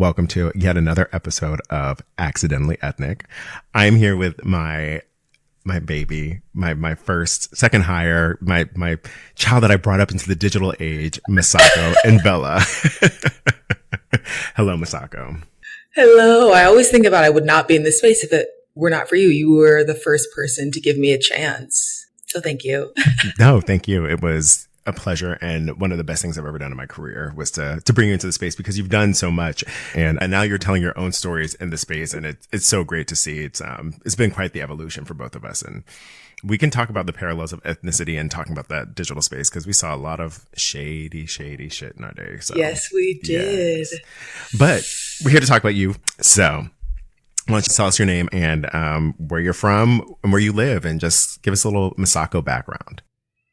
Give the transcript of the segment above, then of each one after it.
welcome to yet another episode of Accidentally Ethnic. I'm here with my baby, my second hire, my child that I brought up into the digital age, Misako Envela. Hello, Misako. Hello. I always think about I would not be in this space if it were not for you. You were the first person to give me a chance. So thank you. No, thank you. It was a pleasure. And one of the best things I've ever done in my career was to bring you into the space because you've done so much. And now you're telling your own stories in the space. And it's so great to see. It's been quite the evolution for both of us. And we can talk about the parallels of ethnicity and talking about that digital space because we saw a lot of shady shit in our day. So, yes, we did. Yes. But we're here to talk about you. So why don't you tell us your name and where you're from and where you live and just give us a little Misako background.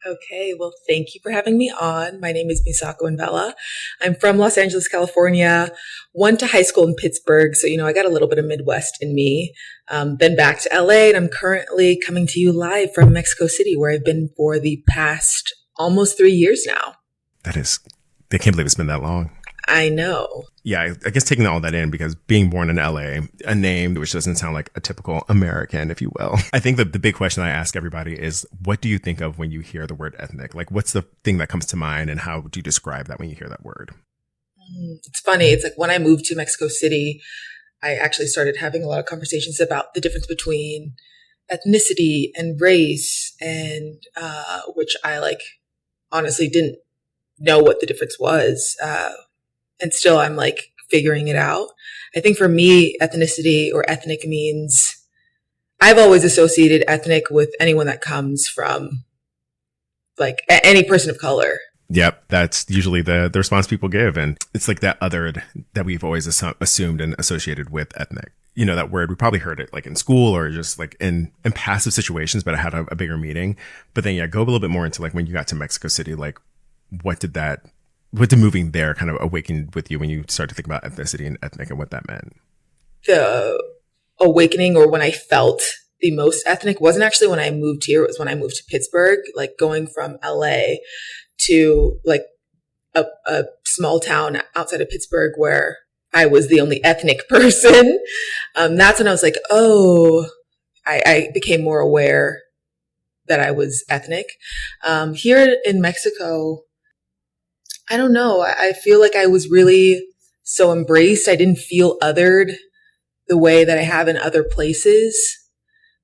Okay, well, thank you for having me on. My name is Misako Envela. I'm from Los Angeles, California. Went to high school in Pittsburgh, so I got a little bit of Midwest in me. Then back to LA, and I'm currently coming to you live from Mexico City, where I've been for the past almost 3 years now. I can't believe it's been that long. I know. Yeah, I guess taking all that in because being born in LA, a name which doesn't sound like a typical American, if you will. I think the big question I ask everybody is, what do you think of when you hear the word ethnic? Like, what's the thing that comes to mind and how do you describe that when you hear that word? It's funny. It's like when I moved to Mexico City, I actually started having a lot of conversations about the difference between ethnicity and race and which I honestly didn't know what the difference was. And still I'm figuring it out. I think for me, ethnicity or ethnic means I've always associated ethnic with anyone that comes from any person of color. Yep. That's usually the response people give. And it's like that othered that we've always assumed and associated with ethnic. That word, we probably heard it in school or just in passive situations, but I had a bigger meaning. But then, go a little bit more into when you got to Mexico City, what did moving there kind of awaken with you when you start to think about ethnicity and ethnic and what that meant? The awakening, or when I felt the most ethnic, wasn't actually when I moved here. It was when I moved to Pittsburgh, going from LA to a small town outside of Pittsburgh where I was the only ethnic person. That's when I was I became more aware that I was ethnic. Here in Mexico, I don't know. I feel like I was really so embraced. I didn't feel othered the way that I have in other places.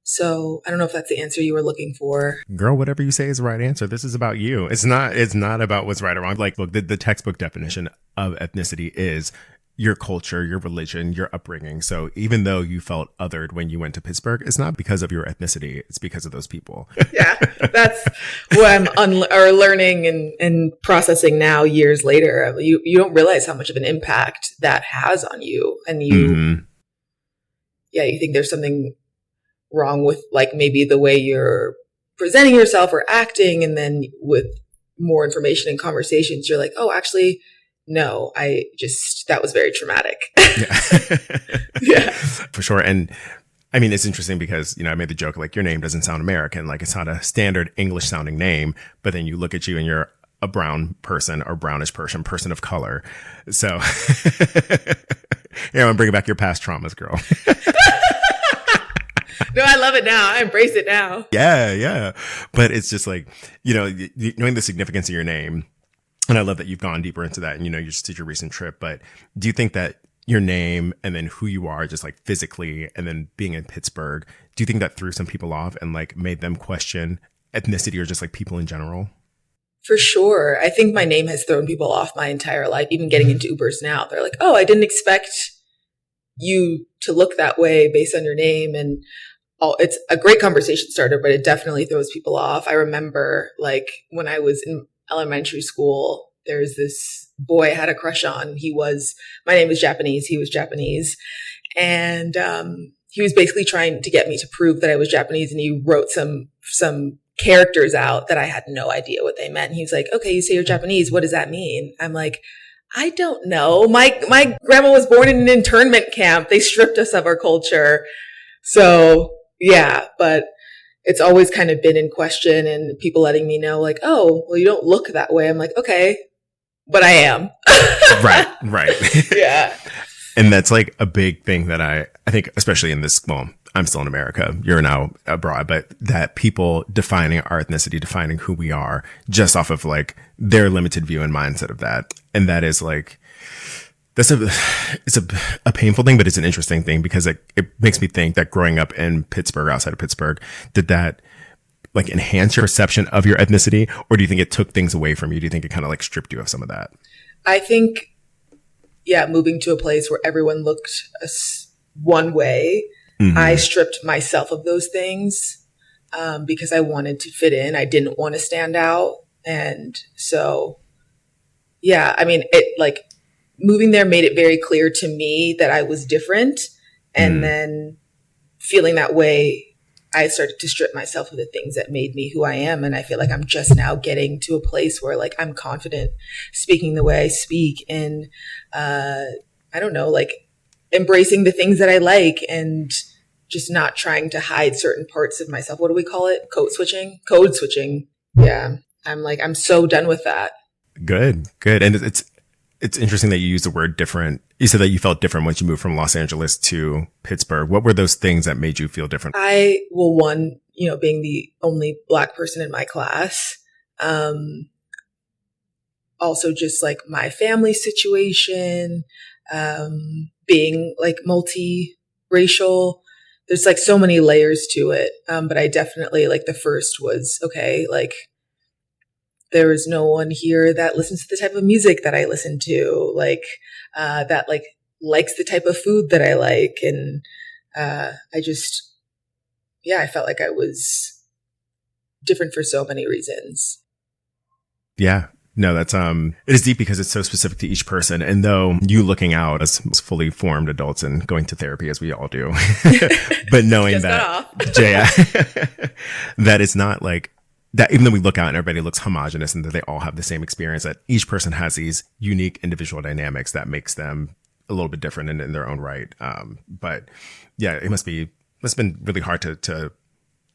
So I don't know if that's the answer you were looking for. Girl, whatever you say is the right answer. This is about you. It's not about what's right or wrong. Look, the textbook definition of ethnicity is your culture, your religion, your upbringing. So even though you felt othered when you went to Pittsburgh, it's not because of your ethnicity. It's because of those people. Yeah, that's what I'm learning and processing now years later. You don't realize how much of an impact that has on you. And you think there's something wrong with maybe the way you're presenting yourself or acting. And then with more information and conversations, you're oh, actually, no, that was very traumatic. Yeah. Yeah. For sure. And I mean, it's interesting because, I made the joke, your name doesn't sound American. It's not a standard English sounding name, but then you look at you and you're a brown person or brownish person of color. So, I'm bringing back your past traumas, girl. No, I love it now. I embrace it now. Yeah. But it's just knowing the significance of your name. And I love that you've gone deeper into that and, you just did your recent trip. But do you think that your name and then who you are, just physically, and then being in Pittsburgh, do you think that threw some people off and made them question ethnicity or just people in general? For sure. I think my name has thrown people off my entire life, even getting into Ubers now. They're oh, I didn't expect you to look that way based on your name. And it's a great conversation starter, but it definitely throws people off. I remember when I was in elementary school, there's this boy I had a crush on. My name is Japanese. He was Japanese. And he was basically trying to get me to prove that I was Japanese. And he wrote some characters out that I had no idea what they meant. And he was okay, you say you're Japanese. What does that mean? I'm I don't know. My grandma was born in an internment camp. They stripped us of our culture. So yeah, but it's always kind of been in question and people letting me know oh, well, you don't look that way. I'm okay, but I am. Right. Yeah. And that's like a big thing that I think, especially in this, well, I'm still in America. You're now abroad, but that people defining our ethnicity, defining who we are just off of like their limited view and mindset of that. And that is like, it's a painful thing, but it's an interesting thing because it makes me think that growing up in Pittsburgh, outside of Pittsburgh, did that like enhance your perception of your ethnicity? Or do you think it took things away from you? Do you think it kind of like stripped you of some of that? I think, yeah, moving to a place where everyone looked one way, I stripped myself of those things because I wanted to fit in. I didn't want to stand out. And so, yeah, I mean, it like moving there made it very clear to me that I was different. And then feeling that way, I started to strip myself of the things that made me who I am. And I feel like I'm just now getting to a place where like I'm confident speaking the way I speak and, I don't know, like embracing the things that I like and just not trying to hide certain parts of myself. What do we call it? Code switching. Yeah. I'm so done with that. Good. And it's interesting that you use the word different. You said that you felt different once you moved from Los Angeles to Pittsburgh. What were those things that made you feel different? One, being the only Black person in my class. Also just like my family situation, being like multiracial. There's like so many layers to it. But I definitely like the first was, okay, like there is no one here that listens to the type of music that I listen to, like, that like likes the type of food that I like. And, I felt like I was different for so many reasons. Yeah. No, that's, it is deep because it's so specific to each person. And though you looking out as fully formed adults and going to therapy as we all do, but knowing that, that it's not like, that even though we look out and everybody looks homogenous and that they all have the same experience, that each person has these unique individual dynamics that makes them a little bit different in their own right. But yeah, it must have been really hard to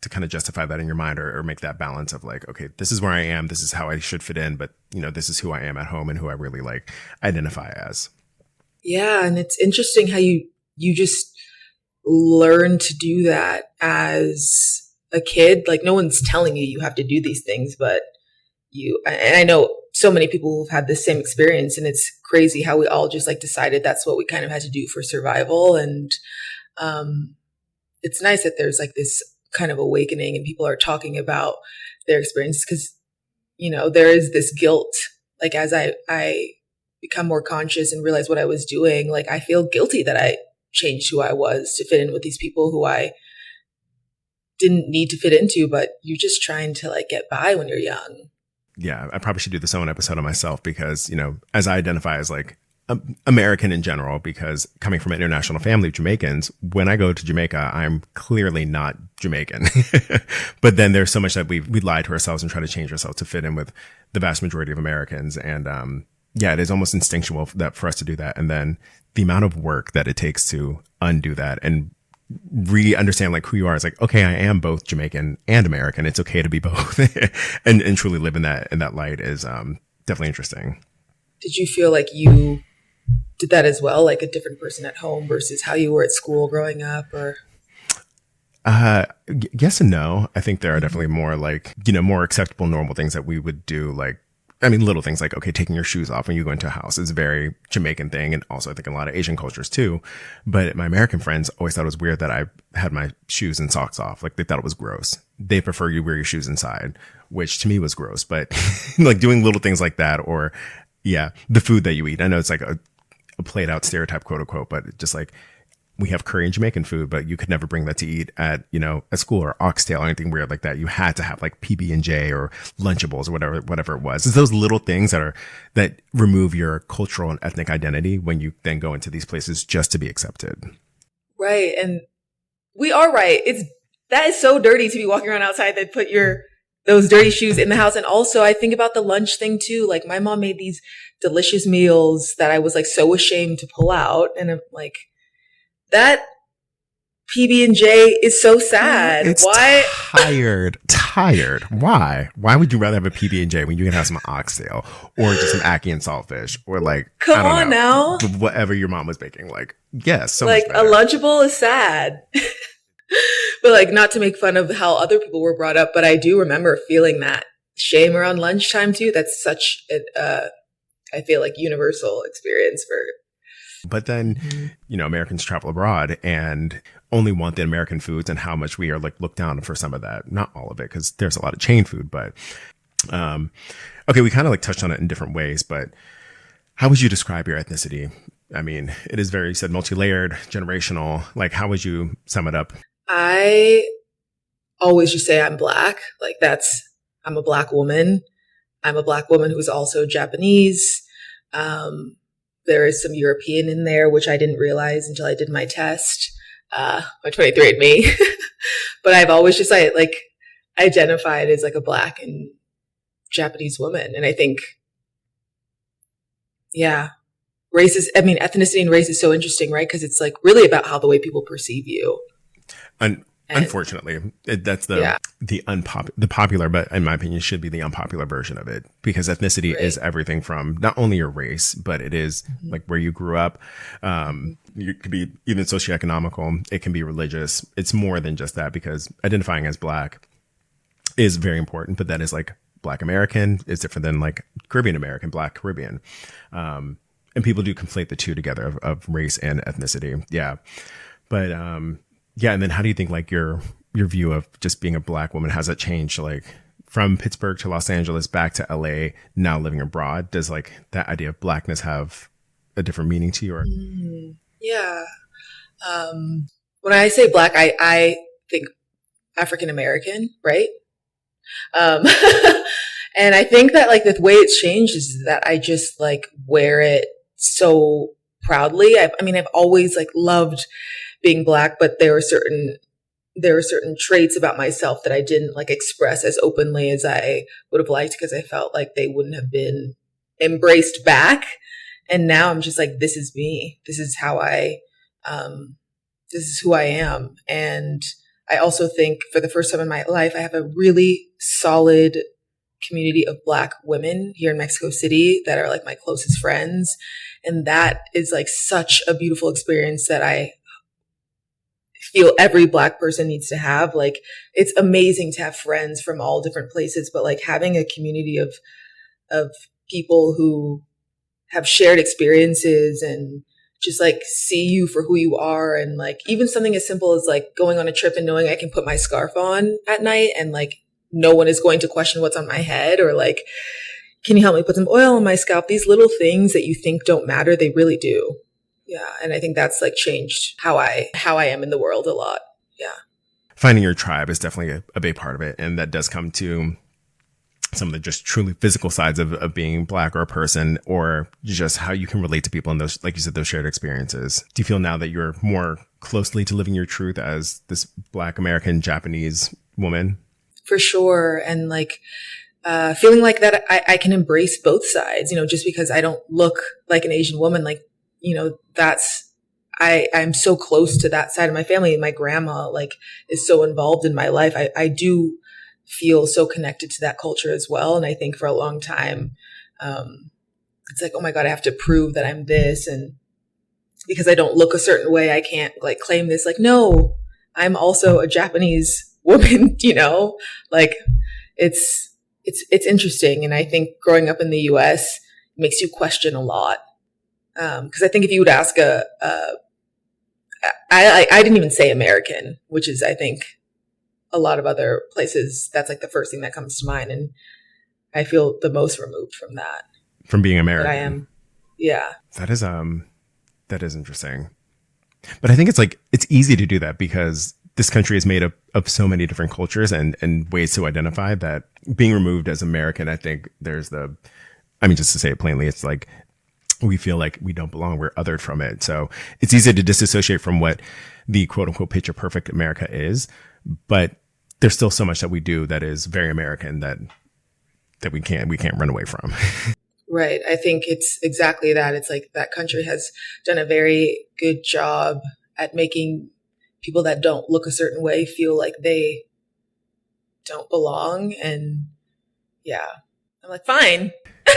kind of justify that in your mind or make that balance of like, okay, this is where I am. This is how I should fit in. But this is who I am at home and who I really like identify as. Yeah. And it's interesting how you just learn to do that as a kid. Like no one's telling you have to do these things, but and I know so many people who've had the same experience, and it's crazy how we all just like decided that's what we kind of had to do for survival. And it's nice that there's like this kind of awakening and people are talking about their experiences because, there is this guilt. Like as I become more conscious and realize what I was doing, like I feel guilty that I changed who I was to fit in with these people who I didn't need to fit into, but you're just trying to like get by when you're young. Yeah, I probably should do this own episode on myself because, as I identify as like American in general, because coming from an international family of Jamaicans, when I go to Jamaica, I'm clearly not Jamaican. But then there's so much that we lie to ourselves and try to change ourselves to fit in with the vast majority of Americans. And it is almost instinctual that for us to do that. And then the amount of work that it takes to undo that and re-understand like who you are is like, okay, I am both Jamaican and American. It's okay to be both and truly live in that light is definitely interesting. Did you feel like you did that as well? Like a different person at home versus how you were at school growing up or? Yes and no. I think there are definitely more like, more acceptable, normal things that we would do. Like, I mean, little things like, okay, taking your shoes off when you go into a house is a very Jamaican thing. And also I think in a lot of Asian cultures too. But my American friends always thought it was weird that I had my shoes and socks off. Like they thought it was gross. They prefer you wear your shoes inside, which to me was gross. But like doing little things like that or the food that you eat. I know it's like a played out stereotype, quote unquote, but just like we have Korean Jamaican food, but you could never bring that to eat at, at school or oxtail or anything weird like that. You had to have like PB&J or Lunchables or whatever it was. It's those little things that remove your cultural and ethnic identity when you then go into these places just to be accepted. Right. And we are right. That is so dirty to be walking around outside that put those dirty shoes in the house. And also I think about the lunch thing too. Like my mom made these delicious meals that I was like so ashamed to pull out. And I'm like, that PB&J is so sad. It's Why? tired. Why? Why would you rather have a PB&J when you can have some oxtail or just some ackee and saltfish or like, Come I don't on know, now. whatever your mom was baking? Like, yes, so Like much a better. Lunchable is sad. But like not to make fun of how other people were brought up, but I do remember feeling that shame around lunchtime too. That's such I feel like universal experience for. But then, Americans travel abroad and only want the American foods and how much we are like looked down for some of that. Not all of it, because there's a lot of chain food, but okay, we kind of like touched on it in different ways, but how would you describe your ethnicity? I mean, it is very, you said, multi-layered, generational. Like, how would you sum it up? I always just say I'm Black. Like I'm a Black woman. I'm a Black woman who's also Japanese. There is some European in there, which I didn't realize until I did my test, my 23andMe. But I've always just like identified as like a Black and Japanese woman. And I think, yeah, ethnicity and race is so interesting, right? Because it's like really about how the way people perceive you. Unfortunately, that's the popular, but in my opinion, should be the unpopular version of it, because ethnicity is everything from not only your race, but it is like where you grew up. It could be even socioeconomical. It can be religious. It's more than just that, because identifying as Black is very important, but that is like Black American is different than like Caribbean American, Black Caribbean. And people do conflate the two together of race and ethnicity. Yeah. But, yeah. And then how do you think like your view of just being a Black woman, has that changed like from Pittsburgh to Los Angeles back to LA, now living abroad? Does like that idea of Blackness have a different meaning to you? Or? Yeah. When I say Black, I think African American, right? And I think that like the way it's changed is that I just like wear it so proudly. I mean, I've always like loved being Black, but there were certain traits about myself that I didn't like express as openly as I would have liked, because I felt like they wouldn't have been embraced back. And now I'm just like, this is me. This is how this is who I am. And I also think for the first time in my life, I have a really solid community of Black women here in Mexico City that are like my closest friends. And that is like such a beautiful experience that I feel every Black person needs to have. Like, it's amazing to have friends from all different places, but like having a community of people who have shared experiences and just like see you for who you are. And like even something as simple as like going on a trip and knowing I can put my scarf on at night and like no one is going to question what's on my head, or like, can you help me put some oil on my scalp? These little things that you think don't matter, they really do. Yeah. And I think that's like changed how I am in the world a lot. Yeah. Finding your tribe is definitely a big part of it. And that does come to some of the just truly physical sides of being Black or a person, or just how you can relate to people in those, like you said, those shared experiences. Do you feel now that you're more closely to living your truth as this Black American Japanese woman? For sure. And like, feeling like that I can embrace both sides, just because I don't look like an Asian woman, like, I'm so close to that side of my family. My grandma like is so involved in my life. I do feel so connected to that culture as well. And I think for a long time, it's like, oh my God, I have to prove that I'm this. And because I don't look a certain way, I can't like claim this. Like, no, I'm also a Japanese woman, like it's interesting. And I think growing up in the US makes you question a lot. Cause I think if you would ask I didn't even say American, which is, I think a lot of other places, that's like the first thing that comes to mind. And I feel the most removed from that. From being American. But I am. Yeah. That is interesting. But I think it's easy to do that because this country is made up of so many different cultures and ways to identify that being removed as American, I think just to say it plainly, it's like, we feel like we don't belong. We're othered from it. So it's easy to disassociate from what the quote unquote picture perfect America is. But there's still so much that we do that is very American that we can't run away from. Right. I think it's exactly that. It's like that country has done a very good job at making people that don't look a certain way feel like they don't belong. And yeah, I'm like, fine.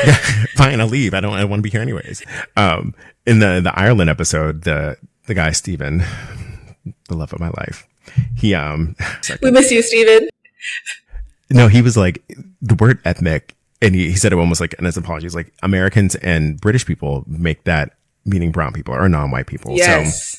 Yeah, fine, I'll leave. I want to be here anyways. In the Ireland episode, the guy Stephen, the love of my life, he we miss you, Stephen. No, he was like, the word ethnic, and he said it almost like in his apologies, like Americans and British people make that meaning brown people or non-white people. Yes. So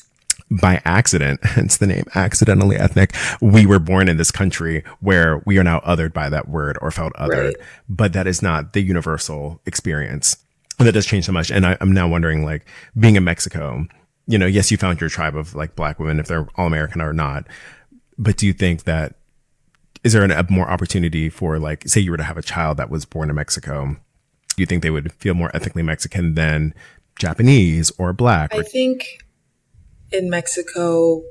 by accident, hence the name accidentally ethnic, we were born in this country where we are now othered by that word or felt othered, Right. but that is not the universal experience. And that does change so much. And I'm now wondering, like, being in Mexico, you know, yes, you found your tribe of like black women, if they're all American or not, but do you think that, is there a more opportunity for, like, say you were to have a child that was born in Mexico, do you think they would feel more ethnically Mexican than Japanese or black? I think in Mexico,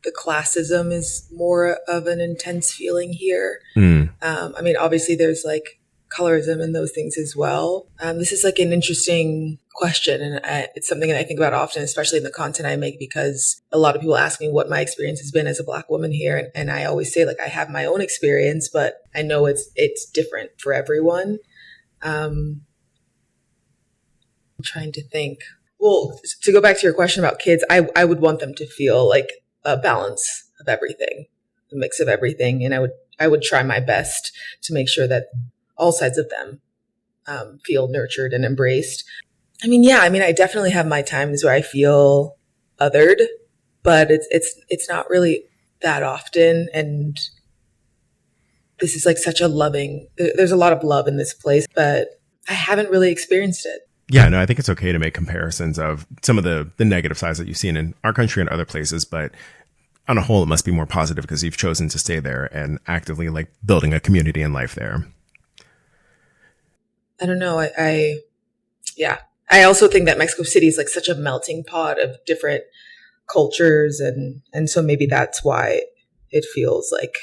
the classism is more of an intense feeling here. I mean, obviously there's like colorism and those things as well. This is like an interesting question, and it's something that I think about often, especially in the content I make, because a lot of people ask me what my experience has been as a black woman here, and I always say, like, I have my own experience, but I know it's different for everyone. I'm trying to think. Well, to go back to your question about kids, I would want them to feel like a balance of everything, a mix of everything, and I would try my best to make sure that all sides of them feel nurtured and embraced. I mean, yeah, I definitely have my times where I feel othered, but it's not really that often. And this is like such a loving, there's a lot of love in this place, but I haven't really experienced it. Yeah, no, I think it's okay to make comparisons of some of the negative sides that you've seen in our country and other places, but on a whole, it must be more positive because you've chosen to stay there and actively like building a community and life there. I don't know. Yeah. I also think that Mexico City is like such a melting pot of different cultures. And so maybe that's why it feels like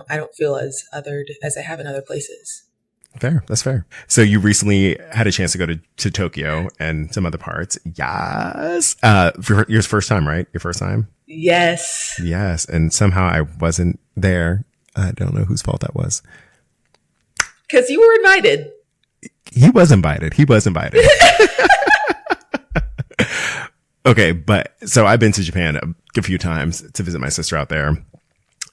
I don't feel as othered as I have in other places. Fair. That's fair. So you recently had a chance to go to Tokyo and some other parts. Yes. For your first time, right? Your first time? Yes. Yes. And somehow I wasn't there. I don't know whose fault that was. Because you were invited. He was invited. Okay. But so I've been to Japan a few times to visit my sister out there.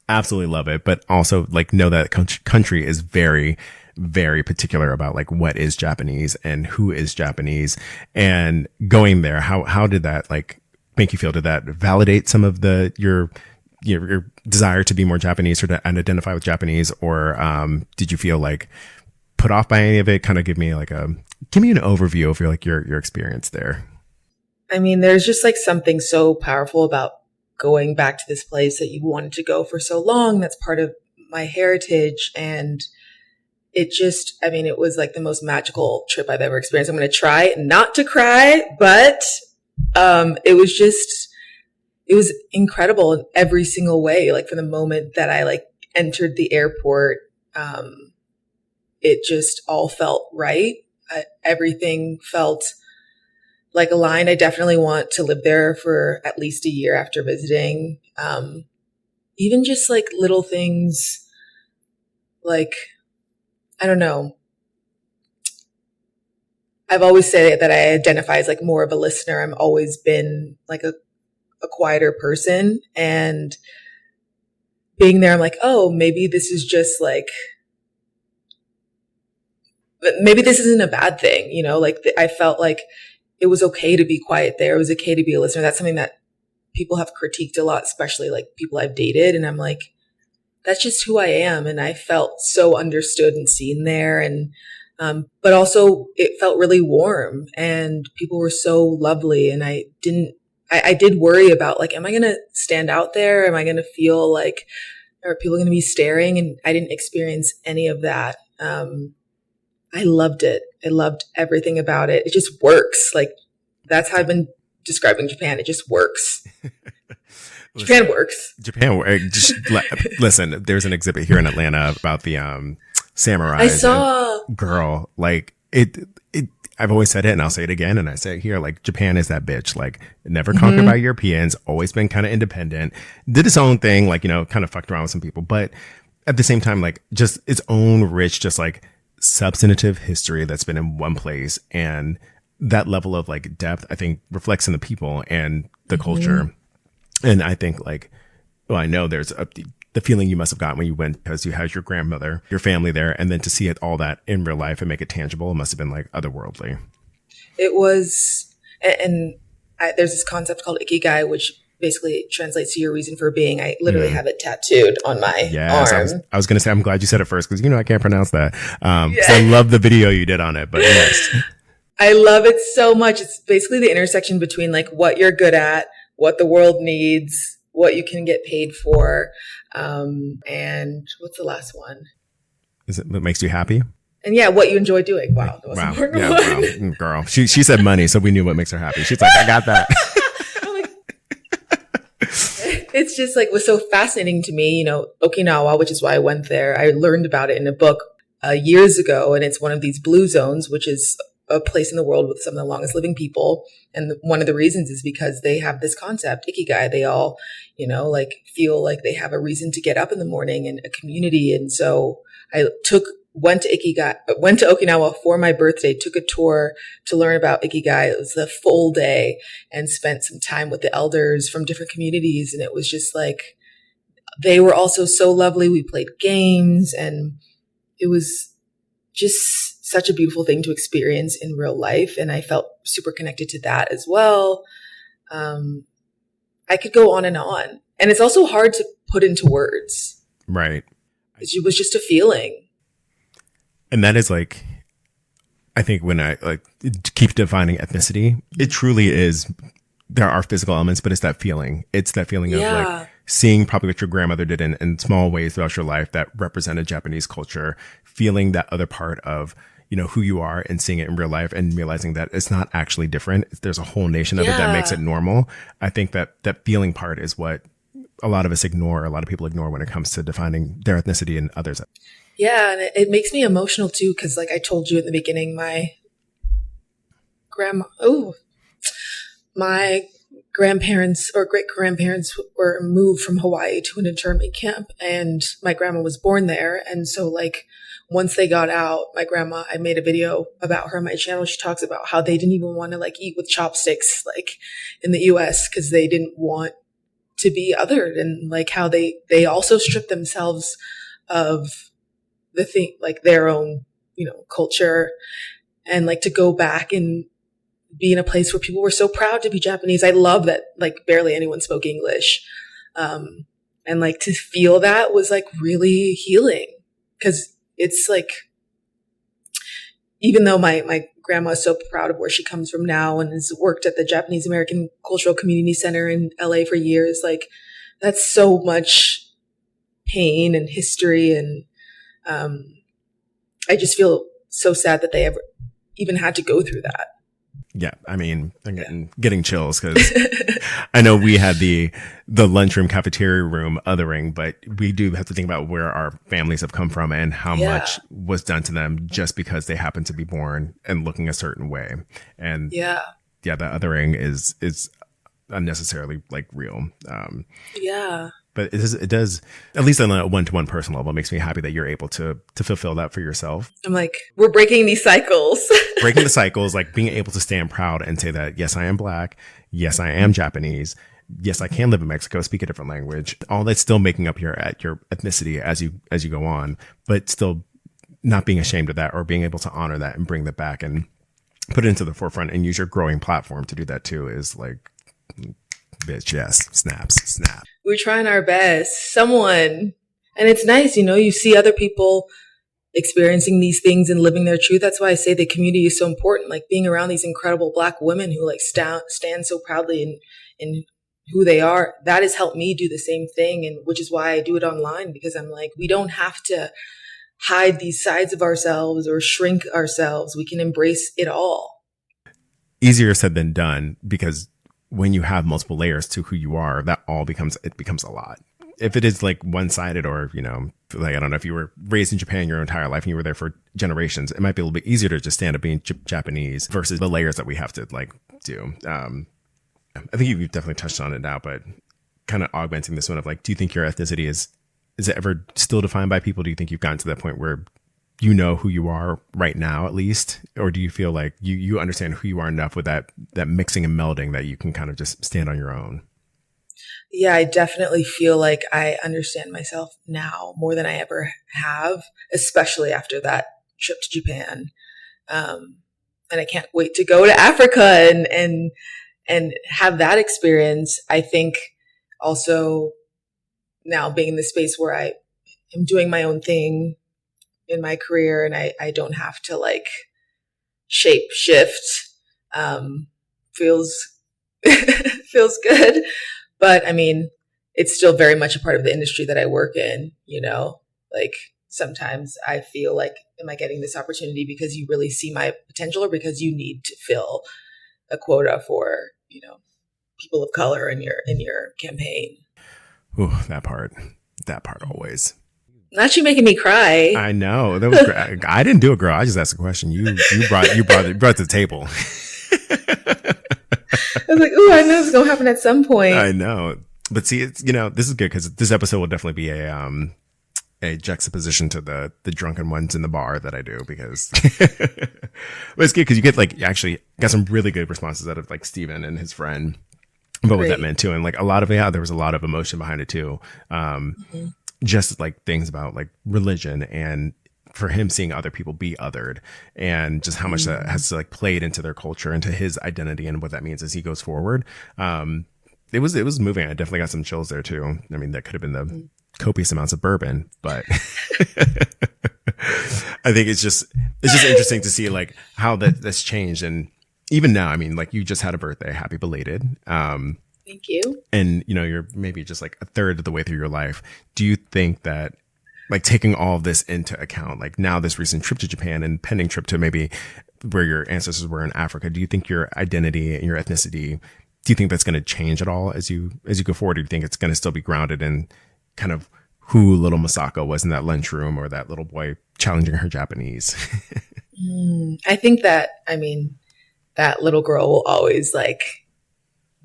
Absolutely love it. But also like know that country is very, very particular about like what is Japanese and who is Japanese. And going there, how did that like make you feel? Did that validate some of your desire to be more Japanese or and identify with Japanese, or did you feel like put off by any of it? Kind of give me an overview of your experience there. I mean, there's just like something so powerful about going back to this place that you wanted to go for so long. That's part of my heritage. And it just, it was like the most magical trip I've ever experienced. I'm going to try not to cry, but it was incredible in every single way. Like from the moment that I like entered the airport, it just all felt right. Everything felt like aligned. I definitely want to live there for at least a year after visiting. Even just like little things, like, I don't know. I've always said that I identify as like more of a listener. I've always been like a quieter person, and being there, I'm like, oh, maybe this is just like, maybe this isn't a bad thing. You know, like I felt like it was okay to be quiet there. It was okay to be a listener. That's something that people have critiqued a lot, especially like people I've dated. And I'm like, that's just who I am. And I felt so understood and seen there. And, but also it felt really warm and people were so lovely. And I did worry about like, am I going to stand out there? Am I going to feel like, are people going to be staring? And I didn't experience any of that. I loved it. I loved everything about it. It just works. Like that's how I've been describing Japan. It just works. Japan works. Listen, there's an exhibit here in Atlanta about the samurai. I saw. Girl, like it. I've always said it and I'll say it again and I say it here, like Japan is that bitch, like never conquered by Europeans, always been kind of independent, did its own thing, like, you know, kind of fucked around with some people, but at the same time, like just its own rich, just like substantive history that's been in one place. And that level of like depth, I think reflects in the people and the culture. And I think like, well, I know there's the feeling you must have gotten when you went because you had your grandmother, your family there, and then to see it all that in real life and make it tangible, it must have been like otherworldly. It was, and there's this concept called ikigai, which basically translates to your reason for being. I literally have it tattooed on my arm. I was going to say, I'm glad you said it first because, you know, I can't pronounce that. So I love the video you did on it, but yes. I love it so much. It's basically the intersection between like what you're good at, what the world needs, what you can get paid for. And what's the last one? Is it what makes you happy? And yeah, what you enjoy doing. Wow. That was important. Yeah, wow. Girl. She said money, so we knew what makes her happy. She's like, I got that. It's just like was so fascinating to me, you know, Okinawa, which is why I went there. I learned about it in a book years ago, and it's one of these blue zones, which is a place in the world with some of the longest living people. And one of the reasons is because they have this concept, ikigai. They all, you know, like feel like they have a reason to get up in the morning and a community. And so I went to Okinawa for my birthday, took a tour to learn about ikigai. It was a full day and spent some time with the elders from different communities. And it was just like, they were also so lovely. We played games and it was just such a beautiful thing to experience in real life. And I felt super connected to that as well. I could go on. And it's also hard to put into words. Right. It was just a feeling. And that is like, I think when I like keep defining ethnicity, it truly is, there are physical elements, but it's that feeling. It's that feeling of like seeing probably what your grandmother did in small ways throughout your life that represented Japanese culture, feeling that other part of, you know, who you are and seeing it in real life and realizing that it's not actually different. There's a whole nation of it that makes it normal. I think that feeling part is what a lot of us ignore. A lot of people ignore when it comes to defining their ethnicity and others. Yeah. And it makes me emotional too. Cause like I told you at the beginning, my grandparents or great grandparents were moved from Hawaii to an internment camp and my grandma was born there. And so like, once they got out, my grandma, I made a video about her on my channel. She talks about how they didn't even want to like eat with chopsticks, like in the US, because they didn't want to be othered, and like how they also stripped themselves of the thing, like their own, you know, culture, and like to go back and be in a place where people were so proud to be Japanese. I love that like barely anyone spoke English. And like to feel that was like really healing, because it's like, even though my grandma is so proud of where she comes from now and has worked at the Japanese American Cultural Community Center in LA for years, like that's so much pain and history. And I just feel so sad that they ever even had to go through that. Yeah, I mean, I'm getting chills because I know we had the lunchroom cafeteria room othering, but we do have to think about where our families have come from and how much was done to them just because they happen to be born and looking a certain way. And that othering is unnecessarily like real. But it does, at least on a one-to-one personal level, it makes me happy that you're able to fulfill that for yourself. I'm like, we're breaking these cycles. Breaking the cycles, like being able to stand proud and say that, yes, I am Black. Yes, I am Japanese. Yes, I can live in Mexico, speak a different language. All that's still making up your ethnicity as you go on, but still not being ashamed of that or being able to honor that and bring that back and put it into the forefront and use your growing platform to do that too is like, bitch, yes, snap. We're trying our best. And it's nice, you know, you see other people experiencing these things and living their truth. That's why I say the community is so important. Like being around these incredible Black women who like stand so proudly in who they are. That has helped me do the same thing. And which is why I do it online, because I'm like, we don't have to hide these sides of ourselves or shrink ourselves. We can embrace it all. Easier said than done, because when you have multiple layers to who you are, that all becomes a lot. if it is like one-sided, or, you know, like, I don't know, if you were raised in Japan your entire life and you were there for generations, it might be a little bit easier to just stand up being Japanese versus the layers that we have to like do. I think you've definitely touched on it now, but kind of augmenting this one of like, do you think your ethnicity is it ever still defined by people? Do you think you've gotten to that point where you know who you are right now, at least? Or do you feel like you understand who you are enough with that mixing and melding that you can kind of just stand on your own? Yeah, I definitely feel like I understand myself now more than I ever have, especially after that trip to Japan. And I can't wait to go to Africa and have that experience. I think also now being in the space where I am doing my own thing in my career and I don't have to like shape shift, feels, feels good. But I mean, it's still very much a part of the industry that I work in, you know, like sometimes I feel like, am I getting this opportunity because you really see my potential or because you need to fill a quota for, you know, people of color in your campaign? Ooh, that part always. Not you making me cry. I know that was great. I didn't do it, girl. I just asked a question. You brought it to the table. I was like, ooh, I know it's gonna happen at some point. I know, but see, it's, you know, this is good because this episode will definitely be a juxtaposition to the drunken ones in the bar that I do, because but it's good because you get like actually got some really good responses out of like Steven and his friend about what that meant too, and like a lot of there was a lot of emotion behind it too. Just like things about like religion and for him seeing other people be othered and just how much that has like played into their culture, into his identity and what that means as he goes forward. It was moving. I definitely got some chills there too. I mean, that could have been the copious amounts of bourbon, but I think it's just interesting to see like how that's changed. And even now, I mean, like you just had a birthday, happy belated. Thank you. And you know, you're maybe just like a third of the way through your life. Do you think that, like, taking all of this into account, like now this recent trip to Japan and pending trip to maybe where your ancestors were in Africa, do you think your identity and your ethnicity, do you think that's going to change at all as you go forward? Or do you think it's going to still be grounded in kind of who little Misako was in that lunchroom, or that little boy challenging her Japanese? I think that, I mean, that little girl will always like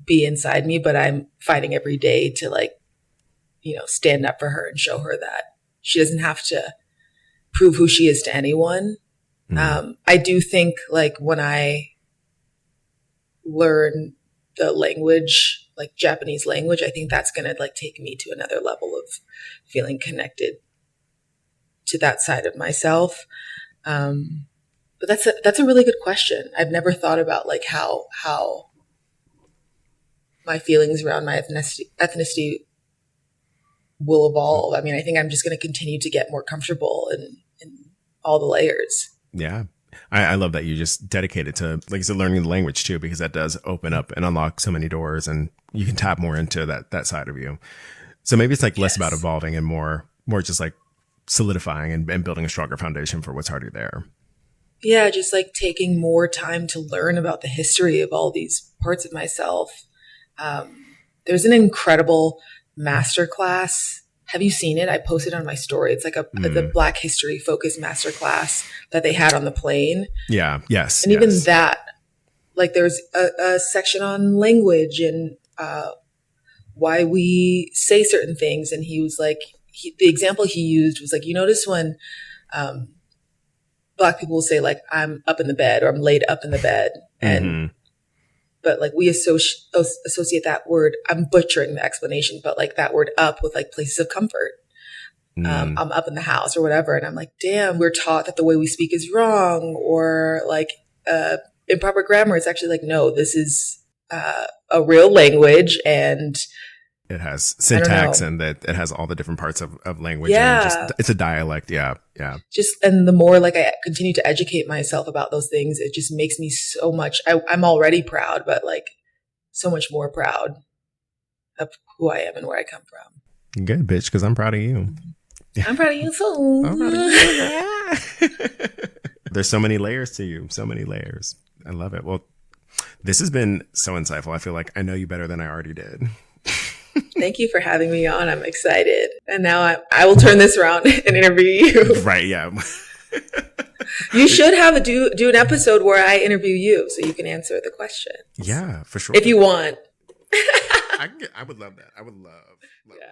be inside me, but I'm fighting every day to like, you know, stand up for her and show her that she doesn't have to prove who she is to anyone. I do think like when I learn the language, like Japanese language, I think that's going to like take me to another level of feeling connected to that side of myself. But that's a really good question. I've never thought about like how my feelings around my ethnicity will evolve. I mean, I think I'm just going to continue to get more comfortable in all the layers. Yeah. I love that you just dedicated to, like you said, learning the language too, because that does open up and unlock so many doors, and you can tap more into that side of you. So maybe it's like less about evolving and more just like solidifying and building a stronger foundation for what's already there. Yeah. Just like taking more time to learn about the history of all these parts of myself. There's an incredible masterclass. Have you seen it? I posted on my story. It's like the Black History focused masterclass that they had on the plane. Yeah. Yes. And even that, like there's a section on language and why we say certain things. And he was like, the example he used was like, you notice when Black people will say like, I'm up in the bed or I'm laid up in the bed. And but like we associate that word, I'm butchering the explanation, but like that word up with like places of comfort. I'm up in the house or whatever. And I'm like, damn, we're taught that the way we speak is wrong, or like improper grammar. It's actually like, no, this is a real language, and it has syntax, and that it has all the different parts of language. Yeah. And it's a dialect. Yeah. Yeah. And the more like I continue to educate myself about those things, it just makes me so much, I'm already proud, but like so much more proud of who I am and where I come from. Good, bitch, because I'm proud of you. I'm proud of you too. I'm proud of you. There's so many layers to you. So many layers. I love it. Well, this has been so insightful. I feel like I know you better than I already did. Thank you for having me on. I'm excited. And now I will turn this around and interview you. Right. Yeah. You should have do an episode where I interview you so you can answer the questions. Yeah, for sure. If you want. I would love that. I would love. Yeah.